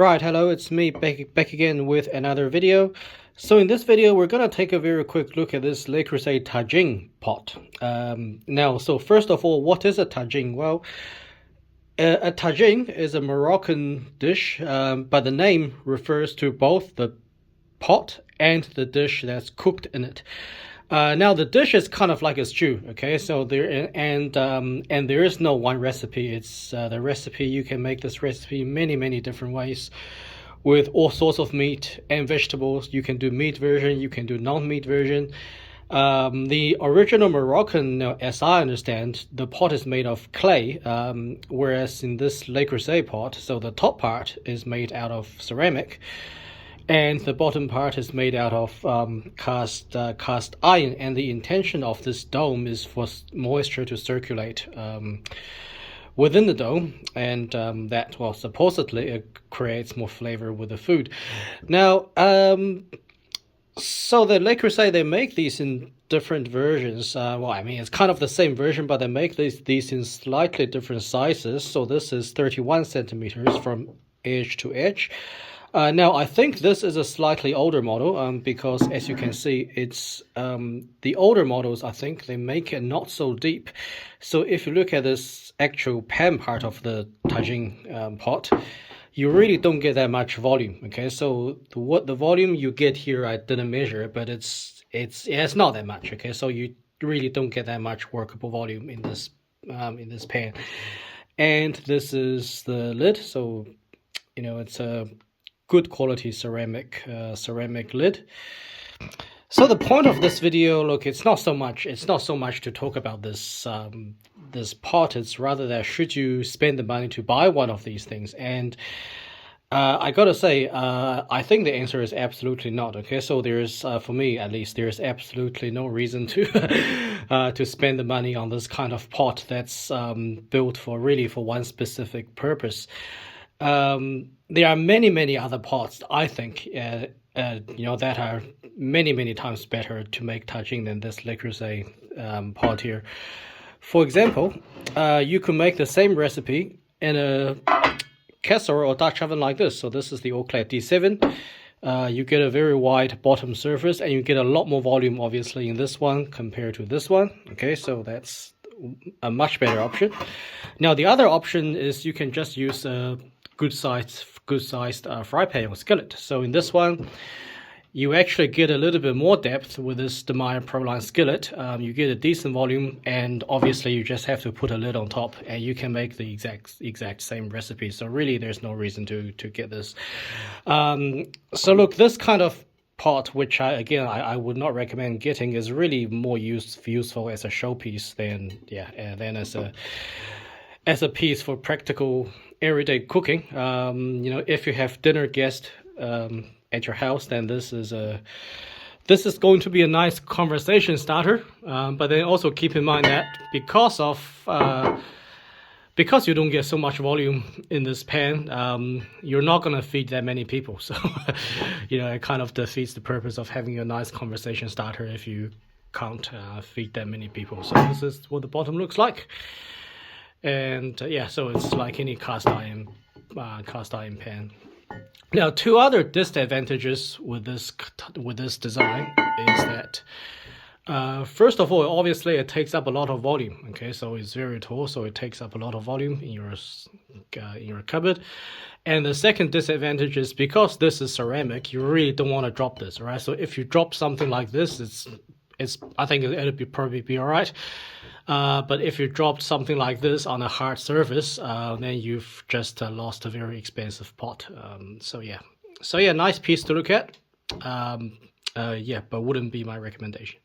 Right, hello, it's me back again with another video. So in this video, we're gonna take a very quick look at this Le Creuset Tagine pot. So first of all, what is a tagine? Well, a tagine is a Moroccan dish, but the name refers to both the pot and the dish that's cooked in it. Now the dish is kind of like a stew, okay? So there is no one recipe. It's the recipe. You can make this recipe many different ways, with all sorts of meat and vegetables. You can do meat version. You can do non-meat version. The original Moroccan, as I understand, the pot is made of clay, whereas in this Le Creuset pot, so the top part is made out of ceramic, and the bottom part is made out of cast iron. And the intention of this dome is for moisture to circulate within the dough, and that, well, supposedly it creates more flavor with the food. Now, so the Le Creuset, they make these in different versions. Well, I mean, it's kind of the same version, but they make these in slightly different sizes. So this is 31 centimeters from edge to edge. Now, I think this is a slightly older model, because as you can see, it's the older models, I think, they make it not so deep. So if you look at this actual pan part of the tagine pot, you really don't get that much volume, okay? So what the volume you get here, I didn't measure, but it's not that much, okay? So you really don't get that much workable volume in this pan. And this is the lid, so it's a good quality ceramic lid. So the point of this video, look, it's not so much to talk about this this pot. It's rather that should you spend the money to buy one of these things. And I gotta say, I think the answer is absolutely not. Okay, so there's for me at least, there's absolutely no reason to to spend the money on this kind of pot that's built for one specific purpose. There are many other pots, I think, that are many times better to make tagine than this Le Creuset pot here. For example, you could make the same recipe in a casserole or Dutch oven like this. So this is the Creuset D7. You get a very wide bottom surface, and you get a lot more volume, obviously, in this one compared to this one. Okay, so that's a much better option. Now, the other option is you can just use a good sized fry pan or skillet. So in this one, you actually get a little bit more depth with this Demaille Proline skillet. You get a decent volume, and obviously you just have to put a lid on top, and you can make the exact same recipe. So really, there's no reason to get this. So look, this kind of pot, which I would not recommend getting, is really more useful as a showpiece than as a piece for practical everyday cooking. If you have dinner guests at your house, then this is going to be a nice conversation starter. But then also keep in mind that because you don't get so much volume in this pan, you're not going to feed that many people. So, it kind of defeats the purpose of having a nice conversation starter if you can't feed that many people. So this is what the bottom looks like. And so it's like any cast iron pan. Now, two other disadvantages with this design is that first of all, obviously it takes up a lot of volume. Okay, so it's very tall, so it takes up a lot of volume in your cupboard. And the second disadvantage is because this is ceramic, you really don't want to drop this, right? So if you drop something like this, I think it'll probably be all right. But if you dropped something like this on a hard surface, then you've just lost a very expensive pot. So nice piece to look at. But wouldn't be my recommendation.